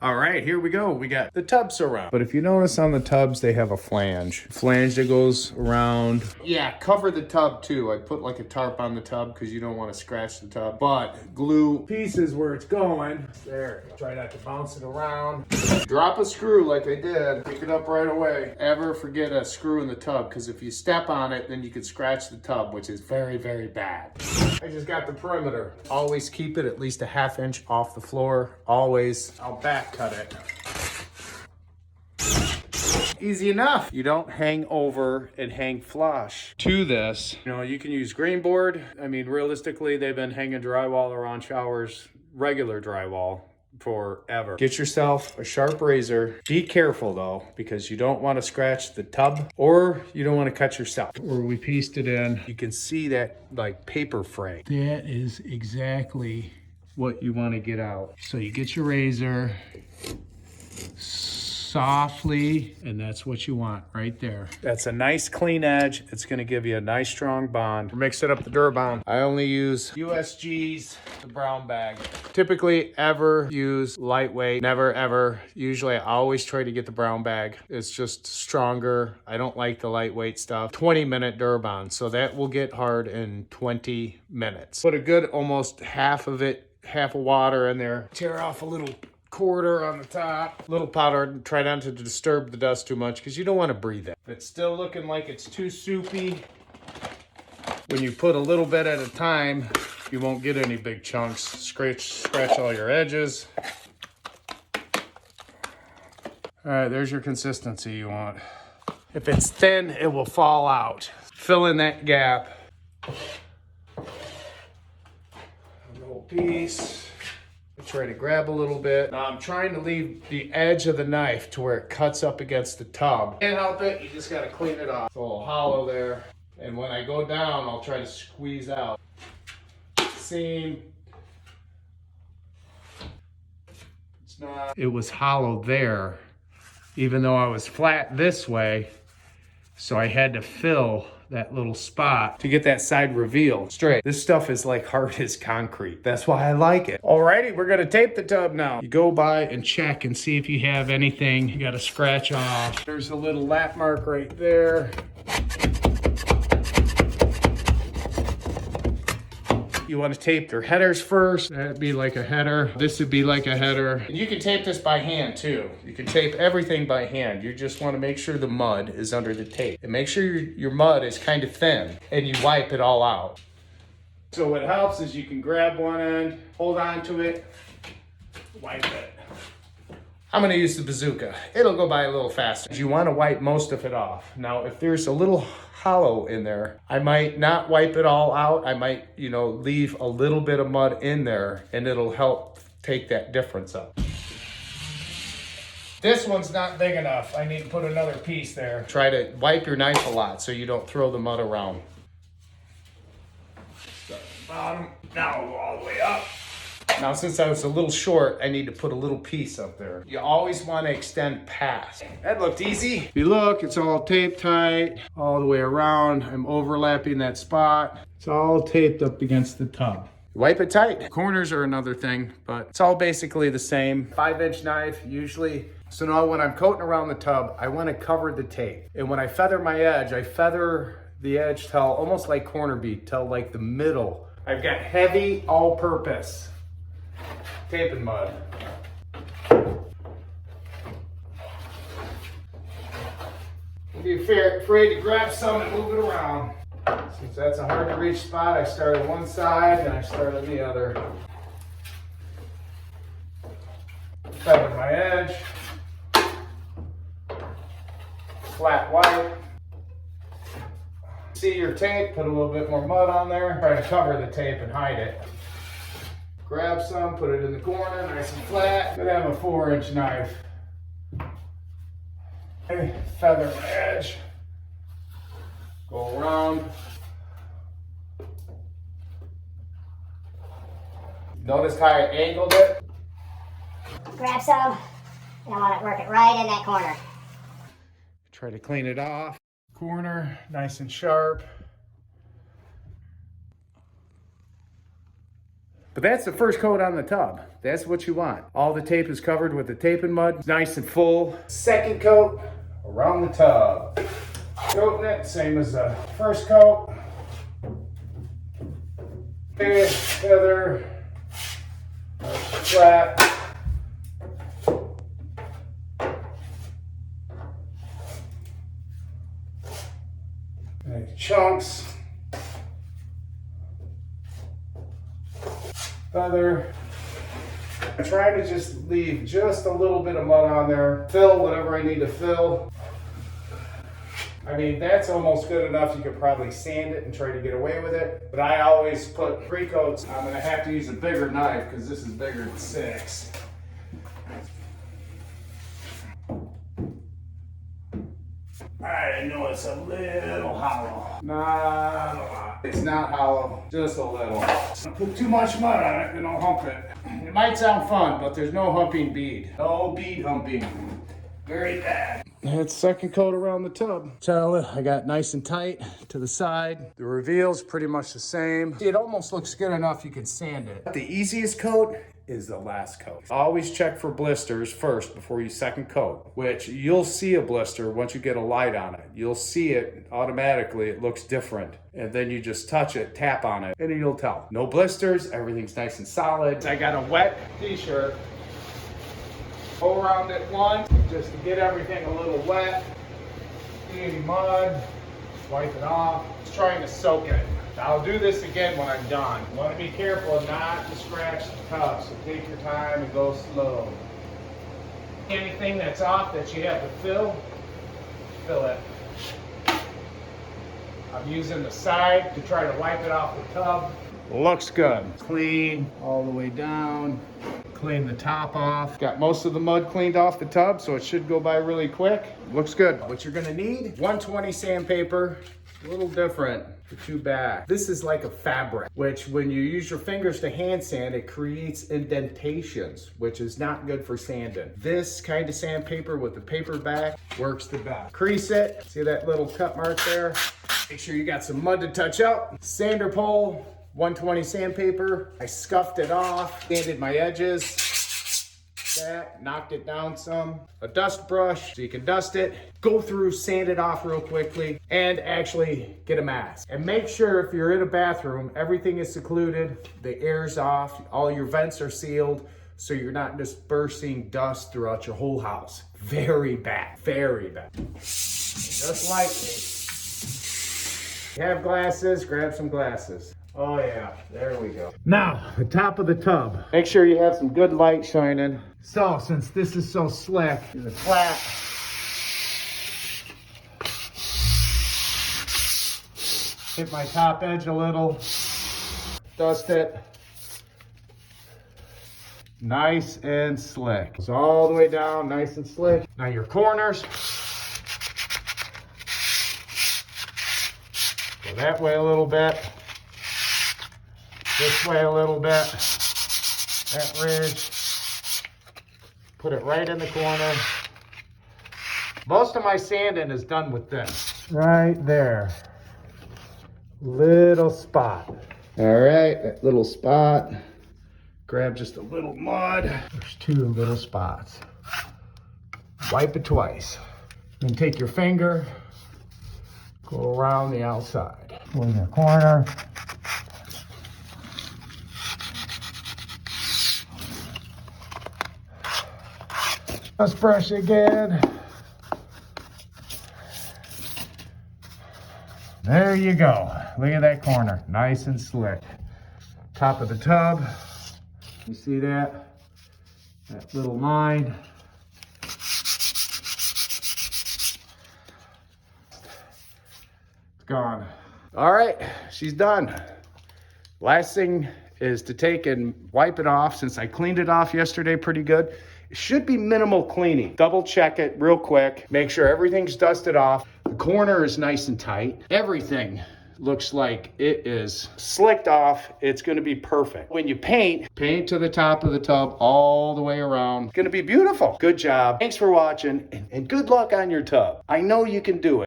All right, here we go. We got the tub surround. But if you notice on the tubs, they have a flange. Flange that goes around. Yeah, cover the tub too. I put like a tarp on the tub because you don't want to scratch the tub. But glue pieces where it's going. There, try not to bounce it around. Drop a screw like I did. Pick it up right away. Ever forget a screw in the tub, because if you step on it, then you could scratch the tub, which is very, very bad. I just got the perimeter. Always keep it at least a ½ inch off the floor. Always. I'll back cut it. Easy enough. You don't hang over and hang flush to this. You know, you can use green board. I mean, realistically, they've been hanging drywall around showers, regular drywall, forever. Get yourself a sharp razor. Be careful though, because you don't want to scratch the tub or you don't want to cut yourself. Where we pieced it in, you can see that like paper fray. That is exactly what you want to get out. So you get your razor softly, and that's what you want right there. That's a nice clean edge. It's going to give you a nice strong bond. Mix it up the DuraBond. I only use USG's, the brown bag. Typically ever use lightweight, never ever. Usually I always try to get the brown bag. It's just stronger. I don't like the lightweight stuff. 20-minute DuraBond, so that will get hard in 20 minutes. Put a good almost half of water in there. Tear off a little quarter on the top. Little powder, try not to disturb the dust too much because you don't want to breathe it. If it's still looking like it's too soupy, when you put a little bit at a time, you won't get any big chunks. Scratch all your edges. All right, there's your consistency you want. If it's thin, it will fall out. Fill in that gap. A little piece. Try to grab a little bit. Now I'm trying to leave the edge of the knife to where it cuts up against the tub. Can't help it, you just gotta clean it off. It's a little hollow there. And when I go down, I'll try to squeeze out. Seam. It's not. It was hollow there, even though I was flat this way. So I had to fill that little spot to get that side reveal straight. This stuff is like hard as concrete. That's why I like it. Alrighty, we're gonna tape the tub now. You go by and check and see if you have anything you gotta scratch off. There's a little lap mark right there. You want to tape your headers first. That'd be like a header. This would be like a header. And you can tape this by hand too. You can tape everything by hand. You just want to make sure the mud is under the tape. And make sure your mud is kind of thin and you wipe it all out. So what helps is you can grab one end, hold on to it, wipe it. I'm gonna use the bazooka. It'll go by a little faster. You wanna wipe most of it off. Now, if there's a little hollow in there, I might not wipe it all out. I might, leave a little bit of mud in there and it'll help take that difference up. This one's not big enough. I need to put another piece there. Try to wipe your knife a lot so you don't throw the mud around. Start at the bottom, now we'll go all the way up. Now, since I was a little short, I need to put a little piece up there. You always want to extend past. That looked easy. If you look, it's all taped tight all the way around. I'm overlapping that spot. It's all taped up against the tub. Wipe it tight. Corners are another thing, but it's all basically the same. 5-inch knife, usually. So now when I'm coating around the tub, I want to cover the tape. And when I feather my edge, I feather the edge till almost like corner bead, till like the middle. I've got heavy all-purpose taping mud. Don't be afraid to grab some and move it around. Since that's a hard to reach spot, I start on one side and I start on the other. Feather my edge. Flat white. See your tape, put a little bit more mud on there. Try to cover the tape and hide it. Grab some, put it in the corner, nice and flat. Could have a 4-inch knife. Okay, feather my edge. Go around. Notice how I angled it? Grab some, and I want to work it right in that corner. Try to clean it off. Corner, nice and sharp. But that's the first coat on the tub. That's what you want. All the tape is covered with the tape and mud. It's nice and full. Second coat around the tub. Coating it, same as the first coat. Feather, flat. And chunks. Feather. I try to just leave just a little bit of mud on there. Fill whatever I need to fill. I mean, that's almost good enough. You could probably sand it and try to get away with it. But I always put 3 coats. I'm gonna have to use a bigger knife because this is bigger than 6. I know it's a little hollow. Not a lot. It's not hollow, just a little. Put too much mud on it and I'll hump it. It might sound fun, but there's no humping bead. No bead humping. Very bad. That's second coat around the tub. So I got nice and tight to the side. The reveal's pretty much the same. It almost looks good enough you can sand it. The easiest coat is the last coat. Always check for blisters first before you second coat, which you'll see a blister once you get a light on it. You'll see it automatically, it looks different. And then you just touch it, tap on it, and you'll tell. No blisters, everything's nice and solid. I got a wet t-shirt. Go around it once, just to get everything a little wet. See any mud, wipe it off. Just trying to soak it. I'll do this again when I'm done. You want to be careful not to scratch the tub, so take your time and go slow. Anything that's off that you have to fill it. I'm using the side to try to wipe it off the tub. Looks good. Clean all the way down. Clean the top off. Got most of the mud cleaned off the tub, so it should go by really quick. Looks good. What you're gonna need, 120 sandpaper, a little different, the 2 back. This is like a fabric, which when you use your fingers to hand sand, it creates indentations, which is not good for sanding. This kind of sandpaper with the paper back works the best. Crease it, see that little cut mark there? Make sure you got some mud to touch up. Sander pole, 120 sandpaper. I scuffed it off, sanded my edges. That, knocked it down some. A dust brush, so you can dust it. Go through, sand it off real quickly, and actually get a mask. And make sure if you're in a bathroom, everything is secluded, the air's off, all your vents are sealed, so you're not dispersing dust throughout your whole house. Very bad, very bad. Just like me. If you have glasses, grab some glasses. Oh yeah, there we go. Now, the top of the tub. Make sure you have some good light shining. So, since this is so slick, it's flat. Hit my top edge a little. Dust it. Nice and slick. It's all the way down, nice and slick. Now your corners. Go that way a little bit. This way a little bit. That ridge. Put it right in the corner. Most of my sanding is done with this. Right there. Little spot. All right, that little spot. Grab just a little mud. There's 2 little spots. Wipe it twice. Then take your finger, go around the outside. Go in the corner. Let's brush again. There you go. Look at that corner, nice and slick. Top of the tub, you see that? That little line. It's gone. All right, she's done. Last thing is to take and wipe it off. Since I cleaned it off yesterday pretty good, it should be minimal cleaning. Double check it real quick. Make sure everything's dusted off. The corner is nice and tight. Everything looks like it is slicked off. It's gonna be perfect. When you paint to the top of the tub all the way around. It's gonna be beautiful. Good job. Thanks for watching and good luck on your tub. I know you can do it.